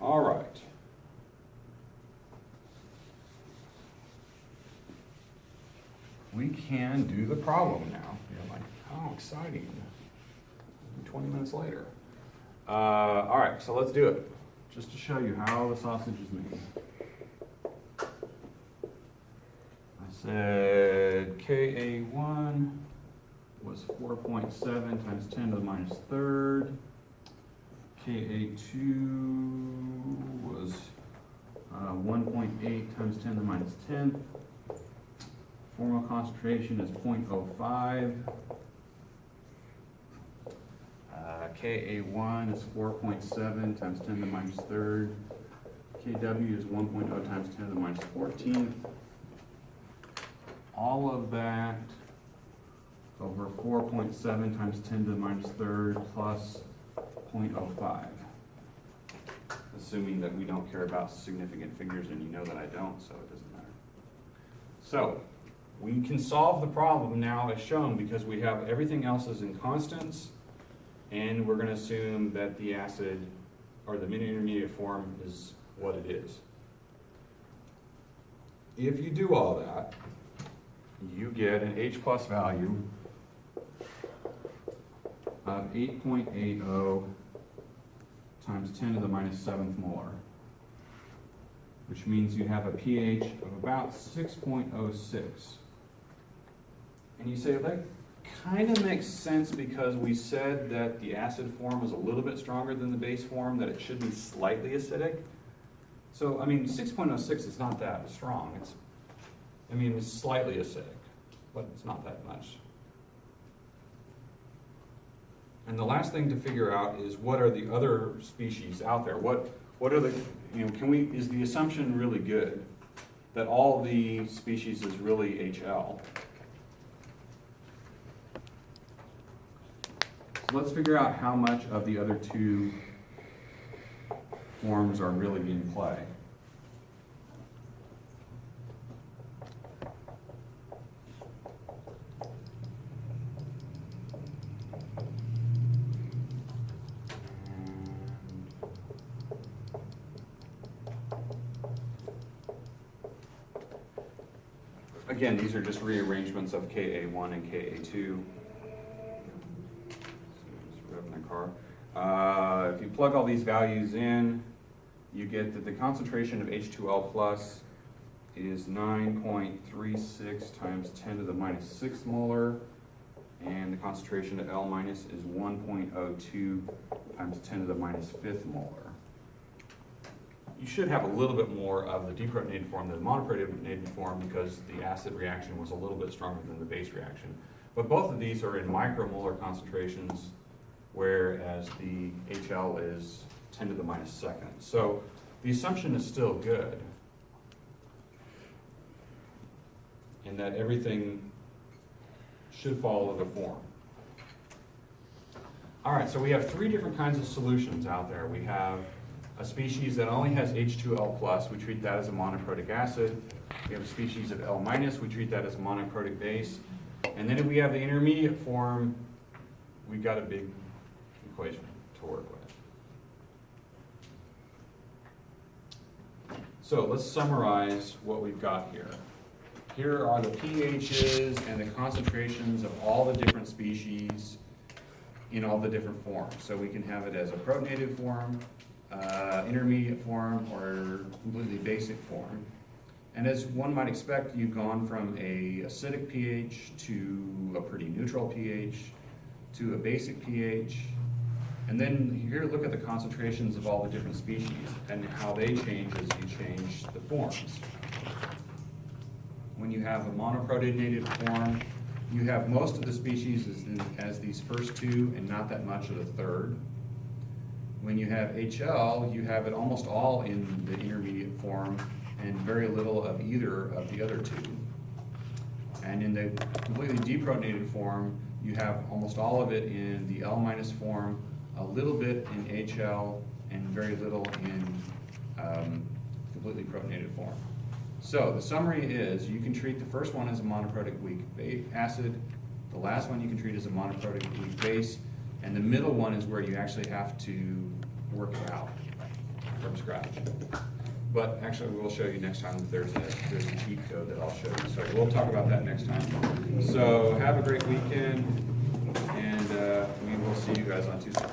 All right. We can do the problem now. You're like, how exciting. 20 minutes later. All right, so let's do it. Just to show you how the sausage is made. I said Ka1 was 4.7 times 10 to the minus third. Ka2 was 1.8 times 10 to the minus 10th. Formal concentration is 0.05. Ka1 is 4.7 times 10 to the minus third. Kw is 1.0 times 10 to the minus 14th. All of that over 4.7 times 10 to the minus third plus 0.05. Assuming that we don't care about significant figures, and you know that I don't, so it doesn't matter. So we can solve the problem now as shown because we have everything else is in constants, and we're going to assume that the acid or the intermediate form is what it is. If you do all that, you get an H plus value of 8.80 times 10 to the minus 7th molar, which means you have a pH of about 6.06. And you say, that kind of makes sense because we said that the acid form was a little bit stronger than the base form, that it should be slightly acidic. So, I mean, 6.06 is not that strong. It's slightly acidic, but it's not that much. And the last thing to figure out is what are the other species out there? What are the, is the assumption really good that all the species is really HL? So let's figure out how much of the other two forms are really in play. Again, these are just rearrangements of Ka1 and Ka2. If you plug all these values in, you get that the concentration of H2L plus is 9.36 times 10 to the minus 6 molar, and the concentration of L minus is 1.02 times 10 to the minus 5th molar. You should have a little bit more of the deprotonated form than the monoprotonated form because the acid reaction was a little bit stronger than the base reaction. But both of these are in micromolar concentrations, whereas the HL is 10 to the minus 2nd. So the assumption is still good in that everything should follow the form. All right, so we have three different kinds of solutions out there. We have a species that only has H2L plus, we treat that as a monoprotic acid. We have a species of L minus, we treat that as a monoprotic base. And then if we have the intermediate form, we've got a big equation to work with. So let's summarize what we've got here. Here are the pHs and the concentrations of all the different species in all the different forms. So we can have it as a protonated form, intermediate form, or completely basic form. And as one might expect, you've gone from a acidic pH to a pretty neutral pH to a basic pH. And then here, look at the concentrations of all the different species and how they change as you change the forms. When you have a monoprotonated form, you have most of the species as these first two and not that much of the third. When you have HL, you have it almost all in the intermediate form and very little of either of the other two. And in the completely deprotonated form, you have almost all of it in the L minus form, a little bit in HL, and very little in completely protonated form. So the summary is you can treat the first one as a monoprotic weak acid, the last one you can treat as a monoprotic weak base, and the middle one is where you actually have to work it out. from scratch. But actually, we'll show you next time that there's a cheat code that I'll show you. So we'll talk about that next time. So have a great weekend, and we will see you guys on Tuesday.